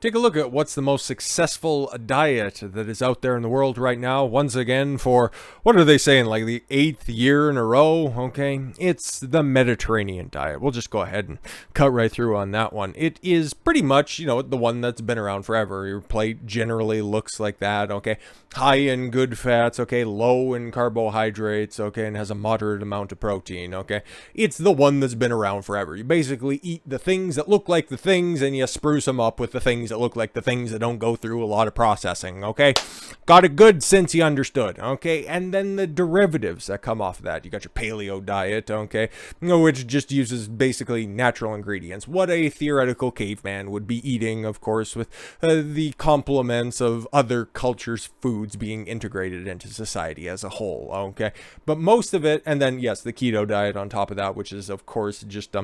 Take a look at what's the most successful diet that is out there in the world right now. Once again, for what are they saying, like the 8th year in a row? Okay, it's the Mediterranean diet. We'll just go ahead and cut right through on that one. It is pretty much, the one that's been around forever. Your plate generally looks like that. Okay, high in good fats. Okay, low in carbohydrates. Okay, and has a moderate amount of protein. Okay, it's the one that's been around forever. You basically eat the things that look like the things, and you spruce them up with the things that look like the things that don't go through a lot of processing. Okay, got it good since you understood. Okay, and then the derivatives that come off of that. You got your Paleo Diet. Okay, which just uses basically natural ingredients, what a theoretical caveman would be eating, of course, with the complements of other cultures' foods being integrated into society as a whole. Okay, but most of it, and then yes, the Keto Diet on top of that, which is of course just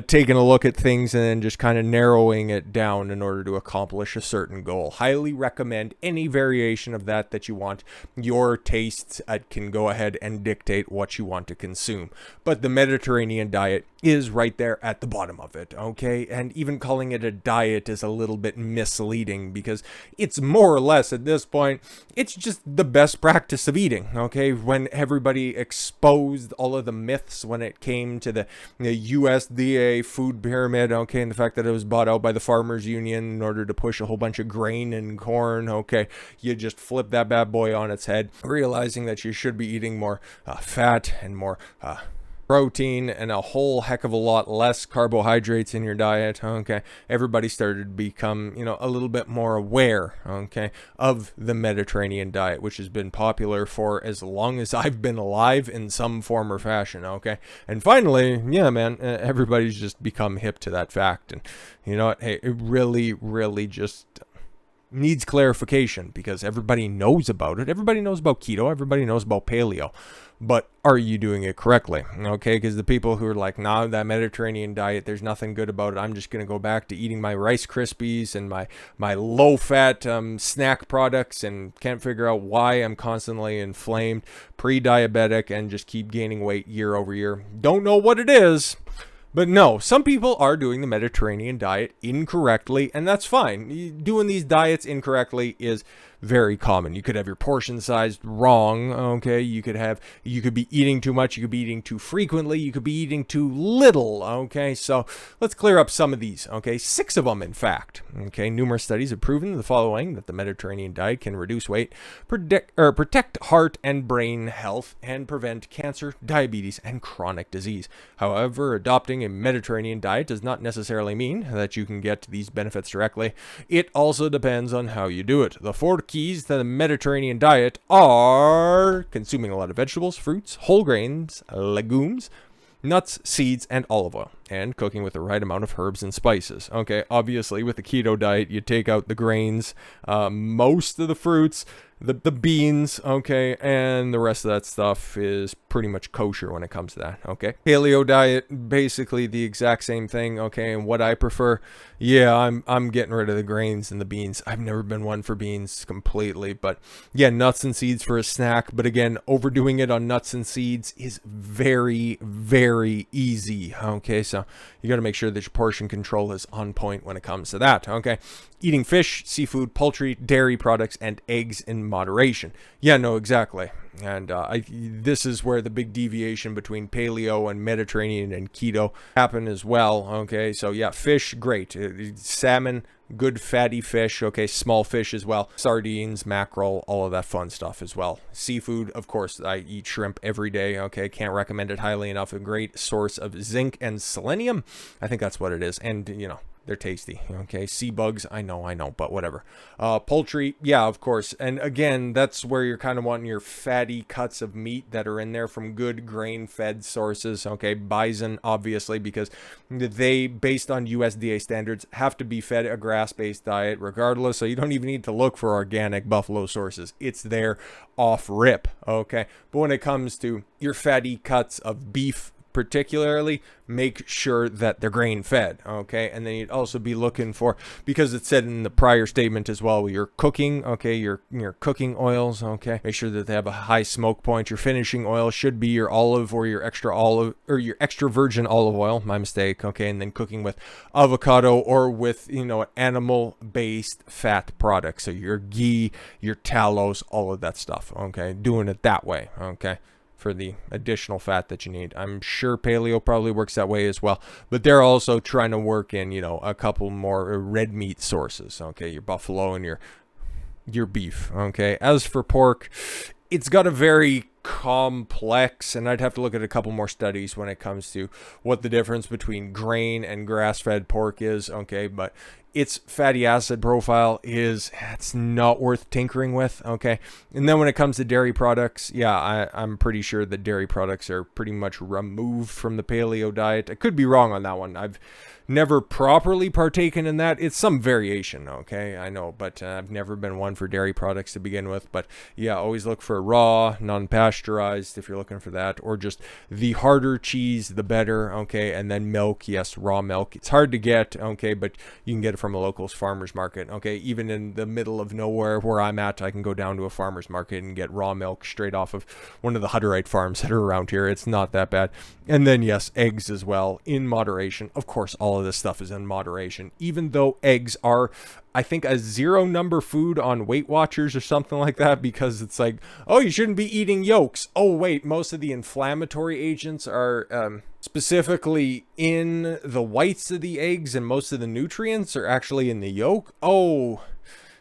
taking a look at things and then just kind of narrowing it down in order to accomplish a certain goal. Highly recommend any variation of that you want. Your tastes can go ahead and dictate what you want to consume. But the Mediterranean diet is right there at the bottom of it, okay? And even calling it a diet is a little bit misleading because it's more or less at this point, it's just the best practice of eating, okay? When everybody exposed all of the myths when it came to the USDA food pyramid, okay, and the fact that it was bought out by the Farmers Union in order to push a whole bunch of grain and corn, okay, you just flip that bad boy on its head, realizing that you should be eating more fat and more protein and a whole heck of a lot less carbohydrates in your diet. Okay, everybody started to become a little bit more aware, okay, of the Mediterranean diet, which has been popular for as long as I've been alive in some form or fashion. Okay, and finally, yeah, man, everybody's just become hip to that fact. And you know what, hey, it really just needs clarification because everybody knows about it. Everybody knows about keto. Everybody knows about paleo. But are you doing it correctly? Okay, because the people who are like, nah, that Mediterranean diet, there's nothing good about it. I'm just going to go back to eating my Rice Krispies and my low-fat snack products and can't figure out why I'm constantly inflamed, pre-diabetic, and just keep gaining weight year over year. Don't know what it is. But no, some people are doing the Mediterranean diet incorrectly, and that's fine. Doing these diets incorrectly is very common. You could have your portion size wrong, okay? You could be eating too much, you could be eating too frequently, you could be eating too little, okay? So let's clear up some of these, okay? 6 of them, in fact, okay? Numerous studies have proven the following, that the Mediterranean diet can reduce weight, protect heart and brain health, and prevent cancer, diabetes, and chronic disease. However, adopting a Mediterranean diet does not necessarily mean that you can get these benefits directly. It also depends on how you do it. The 4 keys to the Mediterranean diet are consuming a lot of vegetables, fruits, whole grains, legumes, nuts, seeds, and olive oil, and cooking with the right amount of herbs and spices. Okay, obviously with the keto diet, you take out the grains, most of the fruits, the beans, okay, and the rest of that stuff is pretty much kosher when it comes to that, okay? Paleo diet, basically the exact same thing, okay, and what I prefer, yeah, I'm getting rid of the grains and the beans. I've never been one for beans completely, but yeah, nuts and seeds for a snack, but again, overdoing it on nuts and seeds is very, very easy, okay? So you got to make sure that your portion control is on point when it comes to that, okay? Eating fish, seafood, poultry, dairy products, and eggs in moderation. Yeah, no, exactly. And this is where the big deviation between paleo and Mediterranean and keto happen as well. Okay, so yeah, fish, great. Salmon, good fatty fish. Okay, small fish as well. Sardines, mackerel, all of that fun stuff as well. Seafood, of course, I eat shrimp every day. Okay, can't recommend it highly enough. A great source of zinc and selenium. I think that's what it is. And, they're tasty, okay? Sea bugs, I know, but whatever. Poultry, yeah, of course. And again, that's where you're kind of wanting your fatty cuts of meat that are in there from good grain-fed sources, okay? Bison, obviously, because they, based on USDA standards, have to be fed a grass-based diet regardless, so you don't even need to look for organic buffalo sources. It's there off rip, okay? But when it comes to your fatty cuts of beef, particularly, make sure that they're grain fed, okay? And then you'd also be looking for, because it said in the prior statement as well, your cooking, okay, your cooking oils, okay, make sure that they have a high smoke point. Your finishing oil should be your olive or your extra virgin olive oil, my mistake, okay? And then cooking with avocado or with, animal based fat products, so your ghee, your tallows, all of that stuff, okay? Doing it that way, okay, for the additional fat that you need. I'm sure paleo probably works that way as well, but they're also trying to work in, a couple more red meat sources, okay? Your buffalo and your beef, okay? As for pork, it's got a very complex, and I'd have to look at a couple more studies when it comes to what the difference between grain and grass-fed pork is, okay? But its fatty acid profile it's not worth tinkering with, okay? And then when it comes to dairy products, yeah, I'm pretty sure that dairy products are pretty much removed from the paleo diet. I could be wrong on that one. I've never properly partaken in that. It's some variation, okay? I know, but I've never been one for dairy products to begin with. But yeah, always look for raw, non-pasteurized if you're looking for that, or just the harder cheese, the better, okay? And then milk, yes, raw milk. It's hard to get, okay, but you can get it from a local farmer's market, okay? Even in the middle of nowhere where I'm at, I can go down to a farmer's market and get raw milk straight off of one of the Hutterite farms that are around here. It's not that bad. And then, yes, eggs as well, in moderation. Of course, all of this stuff is in moderation, even though eggs are, I think, a 0 number food on Weight Watchers or something like that, because it's like, oh, you shouldn't be eating yolks. Oh, wait, most of the inflammatory agents are specifically in the whites of the eggs, and most of the nutrients are actually in the yolk. Oh,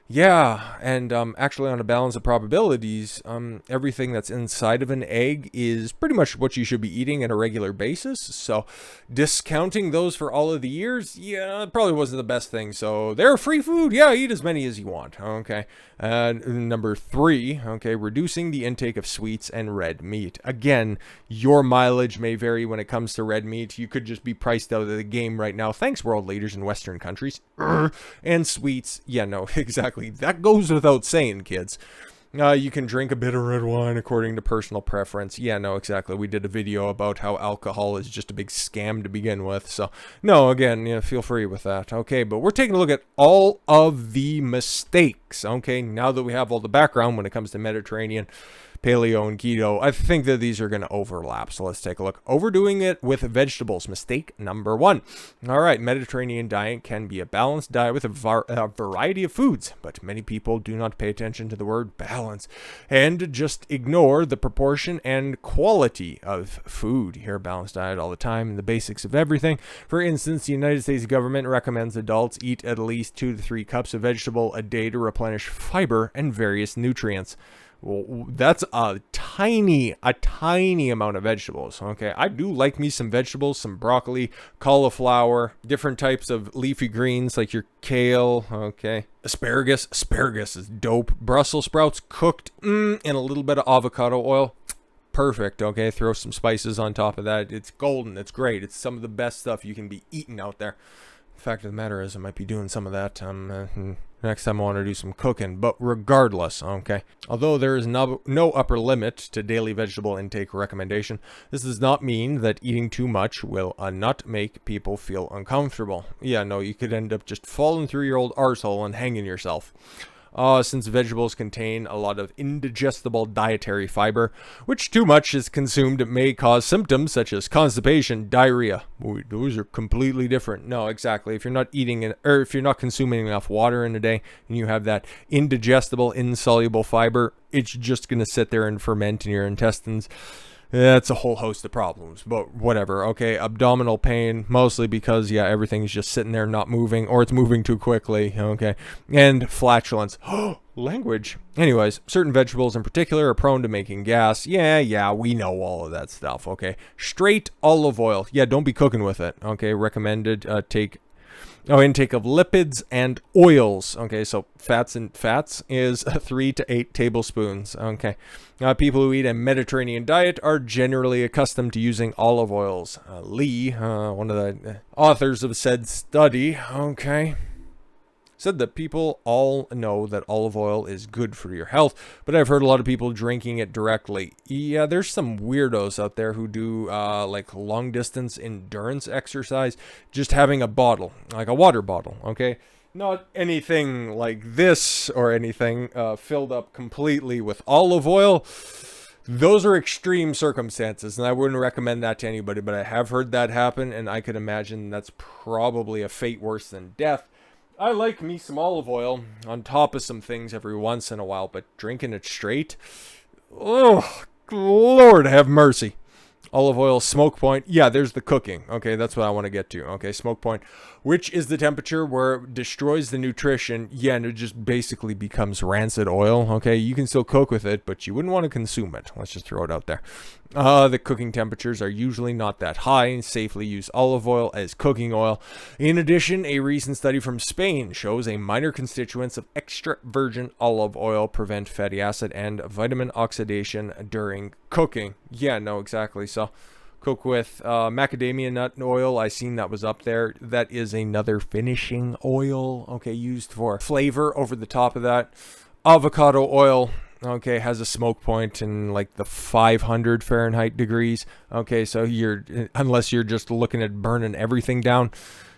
yeah, and actually on a balance of probabilities, everything that's inside of an egg is pretty much what you should be eating on a regular basis. So discounting those for all of the years, yeah, it probably wasn't the best thing. So they're free food. Yeah, eat as many as you want. Okay. Number 3, okay, reducing the intake of sweets and red meat. Again, your mileage may vary when it comes to red meat. You could just be priced out of the game right now. Thanks, world leaders in Western countries. And sweets, yeah, no, exactly. That goes without saying, kids. You can drink a bit of red wine according to personal preference. Yeah, no, exactly. We did a video about how alcohol is just a big scam to begin with. So, no, again, feel free with that. Okay, but we're taking a look at all of the mistakes, okay? Now that we have all the background when it comes to Mediterranean, paleo, and keto, I think that these are going to overlap. So let's take a look. Overdoing it with vegetables. Mistake number 1. All right, Mediterranean diet can be a balanced diet with a variety of foods, but many people do not pay attention to the word balance and just ignore the proportion and quality of food. You hear balanced diet all the time and the basics of everything. For instance, the United States government recommends adults eat at least 2 to 3 cups of vegetable a day to replenish fiber and various nutrients. Well, that's a tiny amount of vegetables, okay? I do like me some vegetables, some broccoli, cauliflower, different types of leafy greens like your kale, okay? Asparagus is dope. Brussels sprouts cooked in a little bit of avocado oil. Perfect, okay? Throw some spices on top of that. It's golden. It's great. It's some of the best stuff you can be eating out there. Fact of the matter is, I might be doing some of that next time I want to do some cooking. But regardless, okay, although there is no upper limit to daily vegetable intake recommendation, this does not mean that eating too much will not make people feel uncomfortable. Yeah, no, you could end up just falling through your old arsehole and hanging yourself. Since vegetables contain a lot of indigestible dietary fiber, which too much is consumed may cause symptoms such as constipation, diarrhea. Ooh, those are completely different. No, exactly. If you're not if you're not consuming enough water in a day and you have that indigestible, insoluble fiber, it's just going to sit there and ferment in your intestines. That's a whole host of problems, but whatever. Okay, abdominal pain, mostly because, yeah, everything's just sitting there not moving, or it's moving too quickly, okay? And flatulence. Language. Anyways, certain vegetables in particular are prone to making gas. Yeah, we know all of that stuff, okay? Straight olive oil. Yeah, don't be cooking with it, okay? Recommended intake of lipids and oils. Okay, so fats is 3 to 8 tablespoons. Okay, people who eat a Mediterranean diet are generally accustomed to using olive oils. Lee, one of the authors of said study, okay, said that people all know that olive oil is good for your health, but I've heard a lot of people drinking it directly. Yeah, there's some weirdos out there who do like long distance endurance exercise, just having a bottle, like a water bottle, okay? Not anything like this or anything filled up completely with olive oil. Those are extreme circumstances, and I wouldn't recommend that to anybody, but I have heard that happen, and I could imagine that's probably a fate worse than death. I like me some olive oil on top of some things every once in a while, but drinking it straight? Oh, Lord have mercy. Olive oil smoke point. Yeah, there's the cooking. Okay, that's what I want to get to. Okay, smoke point, which is the temperature where it destroys the nutrition. Yeah, and it just basically becomes rancid oil. Okay, you can still cook with it, but you wouldn't want to consume it. Let's just throw it out there. The cooking temperatures are usually not that high. Safely use olive oil as cooking oil. In addition, a recent study from Spain shows a minor constituents of extra virgin olive oil prevent fatty acid and vitamin oxidation during cooking. Yeah, no, exactly. So cook with macadamia nut oil. I seen that was up there. That is another finishing oil, okay, used for flavor over the top of that. Avocado oil, okay, has a smoke point in like the 500 Fahrenheit degrees. Okay, so unless you're just looking at burning everything down,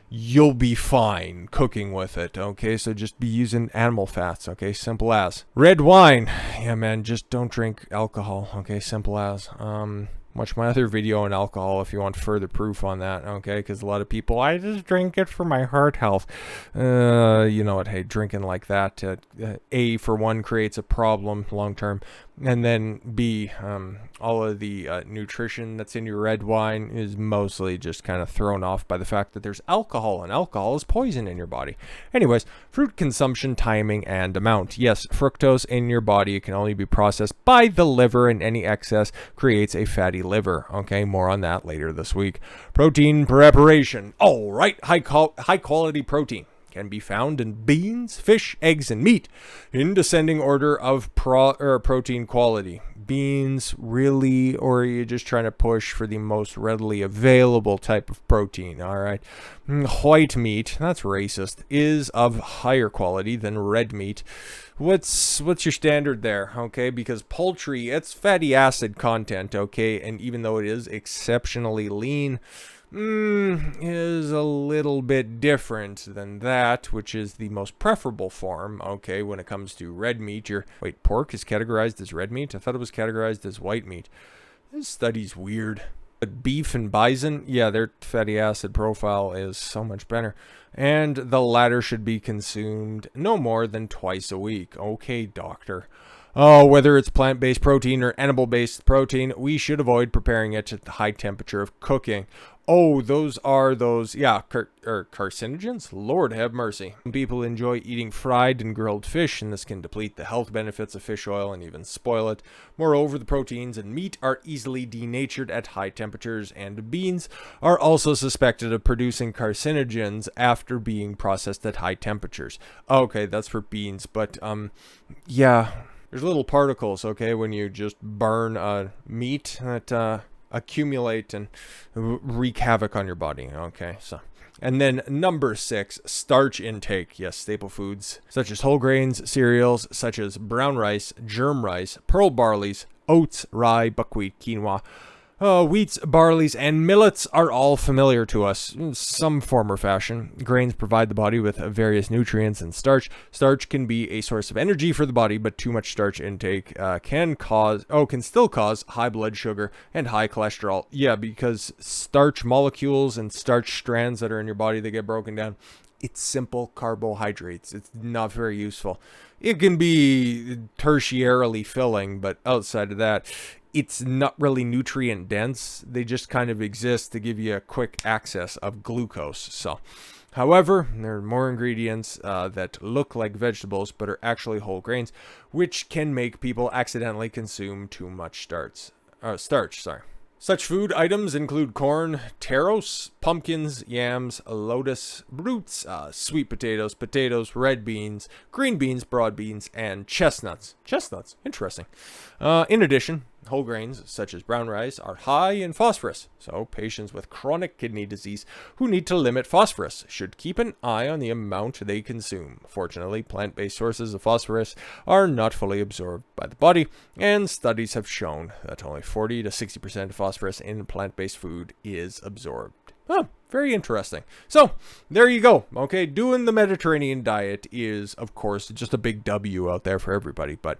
you'll be fine cooking with it. Okay, so just be using animal fats. Okay, simple as. Red wine, yeah, man, just don't drink alcohol. Okay, simple as. Watch my other video on alcohol if you want further proof on that, okay? Because a lot of people, I just drink it for my heart health. You know what? Hey, drinking like that, A, for one, creates a problem long term. And then B, all of the nutrition that's in your red wine is mostly just kind of thrown off by the fact that there's alcohol, and alcohol is poison in your body. Anyways, fruit consumption timing and amount. Yes, fructose in your body can only be processed by the liver, and any excess creates a fatty liver. Okay, more on that later this week. Protein preparation. All right, high quality protein can be found in beans, fish, eggs, and meat in descending order of protein quality. Beans, really, or are you just trying to push for the most readily available type of protein? All right. White meat, that's racist, is of higher quality than red meat. What's your standard there? Okay, because poultry, it's fatty acid content, okay, and even though it is exceptionally lean, is a little bit different than that, which is the most preferable form, okay, when it comes to red meat. Wait, pork is categorized as red meat? I thought it was categorized as white meat. This study's weird. But beef and bison, yeah, their fatty acid profile is so much better. And the latter should be consumed no more than twice a week. Okay, doctor. Oh, whether it's plant-based protein or animal-based protein, we should avoid preparing it at the high temperature of cooking. Oh, carcinogens? Lord have mercy. Some people enjoy eating fried and grilled fish, and this can deplete the health benefits of fish oil and even spoil it. Moreover, the proteins in meat are easily denatured at high temperatures, and beans are also suspected of producing carcinogens after being processed at high temperatures. Okay, that's for beans, but, yeah, there's little particles, okay, when you just burn meat that, accumulate and wreak havoc on your body. Okay, so, and then number 6, starch intake. Yes, staple foods such as whole grains, cereals such as brown rice, germ rice, pearl barleys, oats, rye, buckwheat, quinoa, wheats, barleys, and millets are all familiar to us in some form or fashion. Grains provide the body with various nutrients and starch. Starch can be a source of energy for the body, but too much starch intake can still cause high blood sugar and high cholesterol. Yeah, because starch molecules and starch strands that are in your body, they get broken down. It's simple carbohydrates. It's not very useful. It can be tertiarily filling, but outside of that, it's not really nutrient dense. They just kind of exist to give you a quick access of glucose. So, however, there are more ingredients that look like vegetables but are actually whole grains, which can make people accidentally consume too much starch. Such food items include corn, taros, pumpkins, yams, lotus roots, sweet potatoes, red beans, green beans, broad beans, and chestnuts. Chestnuts, interesting. In addition, Whole grains, such as brown rice, are high in phosphorus, so patients with chronic kidney disease who need to limit phosphorus should keep an eye on the amount they consume. Fortunately, plant-based sources of phosphorus are not fully absorbed by the body, and studies have shown that only 40 to 60% of phosphorus in plant-based food is absorbed. Oh, very interesting. So, there you go. Okay, doing the Mediterranean diet is, of course, just a big W out there for everybody. But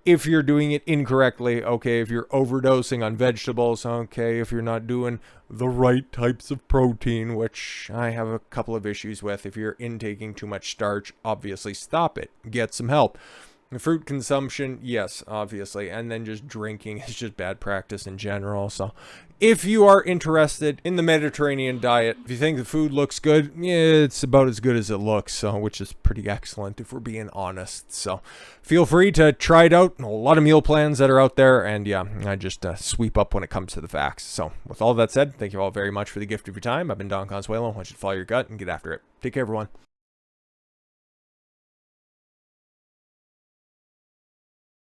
if you're doing it incorrectly, okay, if you're overdosing on vegetables, okay, if you're not doing the right types of protein, which I have a couple of issues with, if you're intaking too much starch, obviously stop it. Get some help. The fruit consumption, yes, obviously, and then just drinking is just bad practice in general. So if you are interested in the Mediterranean diet, if you think the food looks good, yeah, it's about as good as it looks, so which is pretty excellent if we're being honest. So feel free to try it out. A lot of meal plans that are out there, and yeah, I just sweep up when it comes to the facts. So with all that said, thank you all very much for the gift of your time. I've been Don Consuelo. I want you to follow your gut and get after it. Take care, everyone.